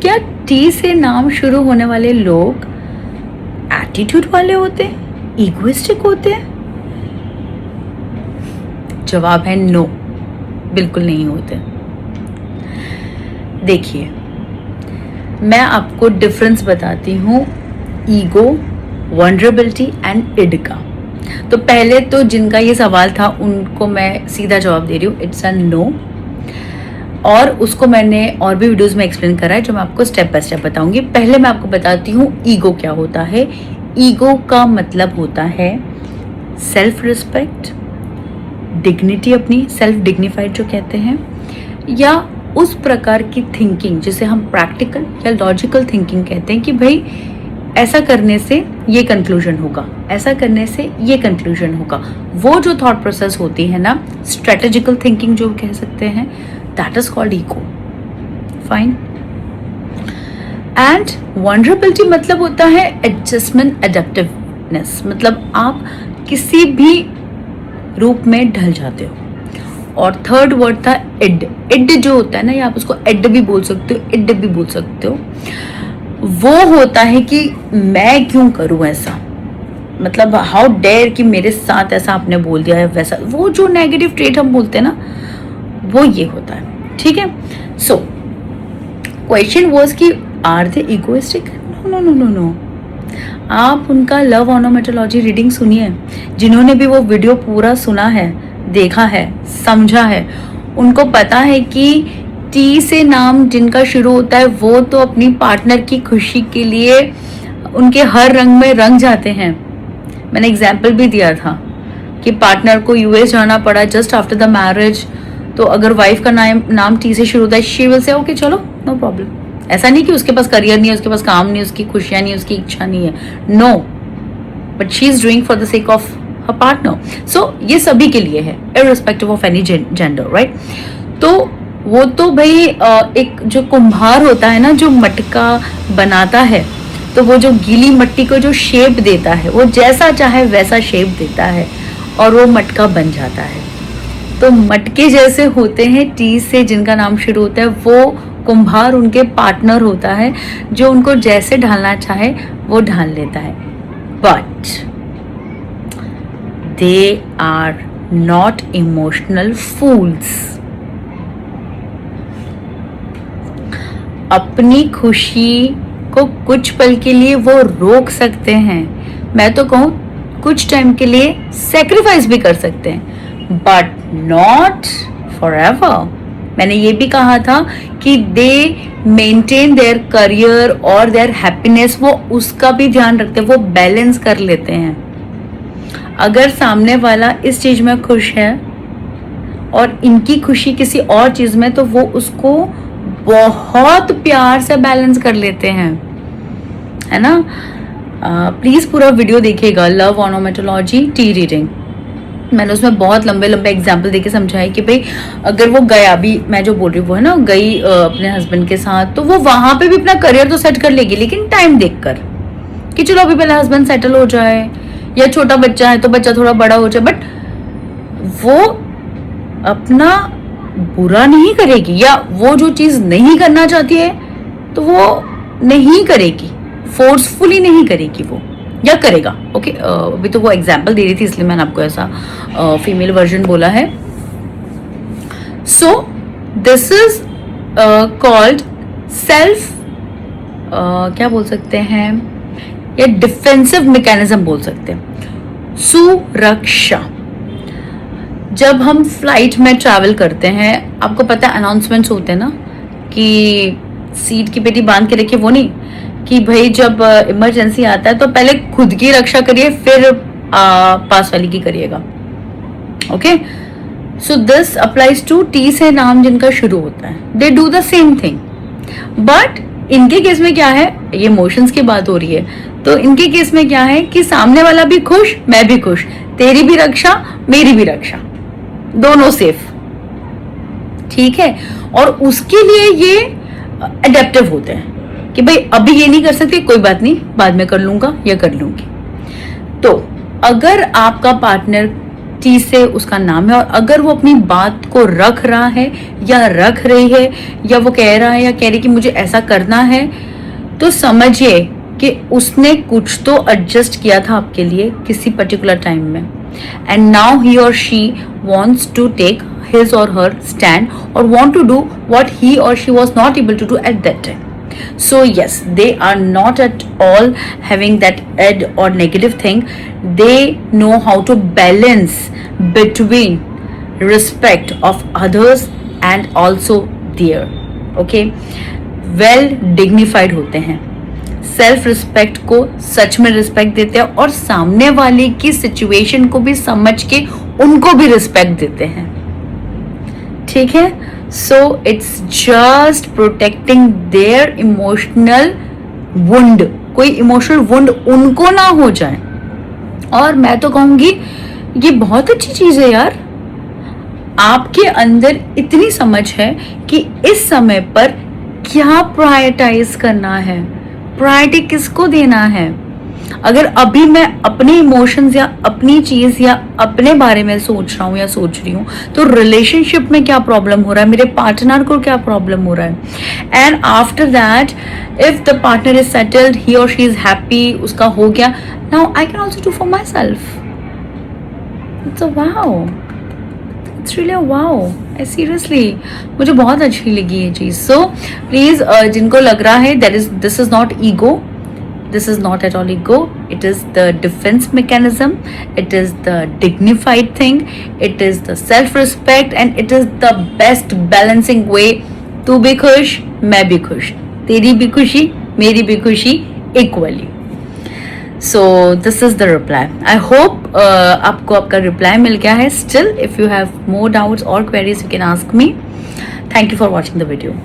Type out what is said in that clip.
क्या टी से नाम शुरू होने वाले लोग एटीट्यूड वाले होते हैं, इगोइस्टिक होते हैं? जवाब है नो, बिल्कुल नहीं होते। देखिए, मैं आपको डिफरेंस बताती हूँ ईगो, वनरेबिलिटी एंड इड का। तो पहले तो जिनका ये सवाल था उनको मैं सीधा जवाब दे रही हूँ, इट्स अ नो। और उसको मैंने और भी वीडियोस में एक्सप्लेन करा है, जो मैं आपको स्टेप बाय स्टेप बताऊंगी। पहले मैं आपको बताती हूँ ईगो क्या होता है। ईगो का मतलब होता है सेल्फ रिस्पेक्ट, डिग्निटी, अपनी सेल्फ डिग्निफाइड जो कहते हैं, या उस प्रकार की थिंकिंग जिसे हम प्रैक्टिकल या लॉजिकल थिंकिंग कहते हैं कि भाई ऐसा करने से ये कंक्लूजन होगा, ऐसा करने से ये कंक्लूजन होगा। वो जो थॉट प्रोसेस होती है ना, स्ट्रेटेजिकल थिंकिंग जो कह सकते हैं, that is called ego. Fine. And vulnerability मतलब होता है एडजस्टमेंट, एडेप्टिवनेस, मतलब आप किसी भी रूप में ढल जाते हो। और थर्ड वर्ड था इड। इड जो होता है ना, या आप उसको एड भी बोल सकते हो, इड भी बोल सकते हो। वो होता है कि मैं क्यों करूं ऐसा, मतलब हाउ डेयर कि मेरे साथ ऐसा आपने बोल दिया है वैसा, वो जो नेगेटिव ट्रेट हम बोलते हैं ना, वो ये होता है। ठीक है। सो क्वेश्चन वाज कि are they egoistic? No no no no. आप उनका लव ऑर्नामेटोलॉजी रीडिंग सुनिए। जिन्होंने भी वो वीडियो पूरा सुना है, देखा है, समझा है, उनको पता है कि टी से नाम जिनका शुरू होता है वो तो अपनी पार्टनर की खुशी के लिए उनके हर रंग में रंग जाते हैं। मैंने एग्जाम्पल भी दिया था कि पार्टनर को यूएस जाना पड़ा जस्ट आफ्टर द मैरिज, तो अगर वाइफ का नाम टी से शुरू होता है, शी विल से ओके चलो नो प्रॉब्लम। ऐसा नहीं कि उसके पास करियर नहीं है, उसके पास काम नहीं है, उसकी खुशियां नहीं है, उसकी इच्छा नहीं है, no, but she is doing for the sake of her partner. So ये सभी के लिए है, irrespective of any gender, right. तो वो तो भाई एक जो कुम्हार होता है ना, जो मटका बनाता है, तो वो जो गीली मिट्टी को जो शेप देता है, वो जैसा चाहे वैसा शेप देता है और वो मटका बन जाता है। तो मटके जैसे होते हैं टी से जिनका नाम शुरू होता है, वो कुम्हार उनके पार्टनर होता है, जो उनको जैसे ढालना चाहे वो ढाल लेता है। But they are not emotional fools. अपनी खुशी को कुछ पल के लिए वो रोक सकते हैं, मैं तो कहूँ कुछ टाइम के लिए सेक्रीफाइस भी कर सकते हैं, बट नॉट फॉरएवर। मैंने ये भी कहा था कि दे मेंटेन देयर करियर और देयर हैप्पीनेस, वो उसका भी ध्यान रखते हैं, वो बैलेंस कर लेते हैं। अगर सामने वाला इस चीज में खुश है और इनकी खुशी किसी और चीज में, तो वो उसको बहुत प्यार से बैलेंस कर लेते हैं, है ना। प्लीज पूरा वीडियो देखिएगा, लव ऑर्नामेटोलॉजी टी रीडिंग। मैंने उसमें बहुत लंबे लंबे एग्जाम्पल देके समझाया कि भाई अगर वो गया भी, मैं जो बोल रही हूँ वो है ना, गई अपने हस्बैंड के साथ, तो वो वहां पे भी अपना करियर तो सेट कर लेगी, लेकिन टाइम देखकर कि चलो अभी पहले हस्बैंड सेटल हो जाए, या छोटा बच्चा है तो बच्चा थोड़ा बड़ा हो जाए, बट वो अपना बुरा नहीं करेगी, या वो जो चीज नहीं करना चाहती है तो वो नहीं करेगी, फोर्सफुली नहीं करेगी वो, या करेगा। ओके, अभी तो वो एग्जाम्पल दे रही थी इसलिए मैंने आपको ऐसा फीमेल वर्जन बोला है। So this is called self, क्या बोल सकते हैं, या डिफेंसिव मैकेनिज्म बोल सकते हैं, सुरक्षा। जब हम फ्लाइट में ट्रैवल करते हैं, आपको पता है अनाउंसमेंट्स होते हैं ना कि सीट की पेटी बांध के रखिए, वो नहीं कि भाई जब इमरजेंसी आता है तो पहले खुद की रक्षा करिए, फिर पास वाली की करिएगा। Okay, so this applies to T से नाम जिनका शुरू होता है, they do the same thing. But इनके केस में क्या है, ये इमोशंस की बात हो रही है, तो इनके केस में क्या है कि सामने वाला भी खुश, मैं भी खुश, तेरी भी रक्षा मेरी भी रक्षा, दोनों सेफ। ठीक है। और उसके लिए ये एडेप्टिव होते हैं कि भाई अभी ये नहीं कर सकते, कोई बात नहीं, बाद में कर लूंगा या कर लूंगी। तो अगर आपका पार्टनर टी से उसका नाम है, और अगर वो अपनी बात को रख रहा है या रख रही है, या वो कह रहा है या कह रही कि मुझे ऐसा करना है, तो समझिए कि उसने कुछ तो एडजस्ट किया था आपके लिए किसी पर्टिकुलर टाइम में, एंड नाउ ही और she wants to take his or her stand or want to do what he or she was not able to do at that time. So yes, they are not at all having that ed or negative thing. They know how to balance between respect of others and also their, okay, well dignified होते हैं, self respect को सच में respect देते हैं, और सामने वाले की सिचुएशन को भी समझ के उनको भी रिस्पेक्ट देते हैं, ठीक है. So it's just protecting there emotional wound, कोई इमोशनल वुंड उनको ना हो जाए. और मैं तो कहूंगी ये बहुत अच्छी चीज है यार, आपके अंदर इतनी समझ है कि इस समय पर क्या प्रायोरिटाइज करना है, प्रायोरिटी किसको देना है. अगर अभी मैं अपने इमोशंस या अपनी चीज या अपने बारे में सोच रहा हूँ या सोच रही हूँ, तो रिलेशनशिप में क्या प्रॉब्लम हो रहा है, मेरे पार्टनर को क्या प्रॉब्लम हो रहा है, and after that if the partner is settled, he और शी इज हैप्पी, उसका हो गया, now I can also do for myself. It's a wow, it's really a wow. Seriously मुझे बहुत अच्छी लगी ये चीज. सो प्लीज जिनको लग रहा है this is not ego, this is not at all ego, it is the defense mechanism, it is the dignified thing, it is the self respect, and it is the best balancing way. तू भी खुश, मैं भी खुश, तेरी भी खुशी मेरी भी खुशी equally. So this is the reply. I hope आपको आपका reply मिल गया है. Still if you have more doubts or queries you can ask me. Thank you for watching the video.